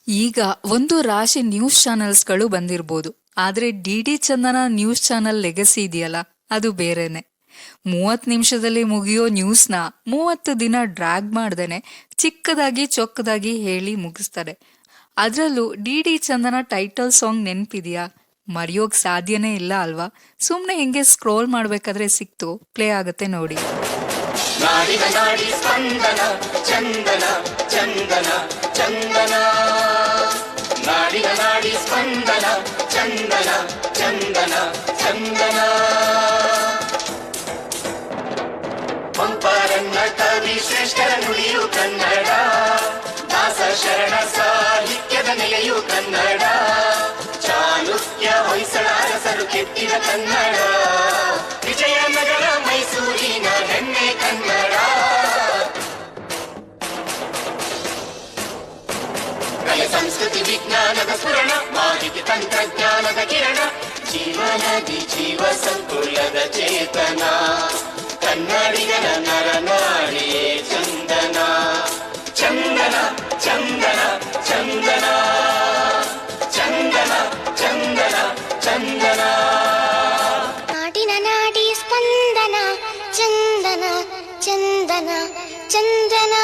ಈಗ ಒಂದು ರಾಶಿ ನ್ಯೂಸ್ ಚಾನೆಲ್ಸ್ಗಳು ಬಂದಿರ್ಬೋದು, ಆದ್ರೆ ಡಿ ಚಂದನ ನ್ಯೂಸ್ ಚಾನೆಲ್ ಲೆಗಸಿ ಇದೆಯಲ್ಲ, ಅದು ಬೇರೆನೆ. 30 ನಿಮಿಷದಲ್ಲಿ ಮುಗಿಯೋ ನ್ಯೂಸ್ನ 30 ದಿನ ಡ್ರ್ಯಾಗ್ ಮಾಡ್ದೇನೆ ಚಿಕ್ಕದಾಗಿ ಚೊಕ್ಕದಾಗಿ ಹೇಳಿ ಮುಗಿಸ್ತಾರೆ. ಅದ್ರಲ್ಲೂ ಡಿ ಚಂದನ ಟೈಟಲ್ ಸಾಂಗ್ ನೆನ್ಪಿದ್ಯಾ? ಮರೆಯೋಕ್ ಸಾಧ್ಯನೇ ಇಲ್ಲ ಅಲ್ವಾ? ಸುಮ್ನೆ ಹಿಂಗೆ ಸ್ಕ್ರೋಲ್ ಮಾಡ್ಬೇಕಾದ್ರೆ ಸಿಕ್ತು, ಪ್ಲೇ ಆಗತ್ತೆ ನೋಡಿ. ನಾಡಿನ ನಾಡಿ ಸ್ಪಂದನ ಚಂದನ ಚಂದನ ಚಂದನ, ನಾಡಿನ ನಾಡಿ ಸ್ಪಂದನ ಚಂದನ ಚಂದನ ಚಂದನ. ಪಂಪರನ್ನ ಕವಿ ಶ್ರೇಷ್ಠರ ನುಡಿಯು ಕನ್ನಡ, ದಾಸ ಶರಣ ಸಾಹಿತ್ಯದ ನೆಲೆಯು ಕನ್ನಡ, ಚಾಲುಕ್ಯ ಹೊಯ್ಸಳ ಅರಸರು ಕೆತ್ತಿದ ಕನ್ನಡ, ವಿಜಯನಗರ ಮೈಸೂರಿನ ಹೆಮ್ಮೆ ಕನ್ನಡ. ಕಲೆ ಸಂಸ್ಕೃತಿ ವಿಜ್ಞಾನದ ಸ್ಫುರಣ, ಮಾಹಿತಿ ತಂತ್ರಜ್ಞಾನದ ಕಿರಣ, ಜೀವನದಿ ಜೀವ ಸಂಕುಲದ ಚೇತನ, ಕನ್ನಡಿಗರ ನರನಾಡಿಯೇ ಚಂದನ ಚಂದನ ಚಂದನ ಚಂದನ ಚಂದನ ಚಂದನ ಚಂದನ. ನಾಡಿನ ನಾಡಿ ಸ್ಪಂದನ ಚಂದನ ಚಂದನ ಚಂದನ.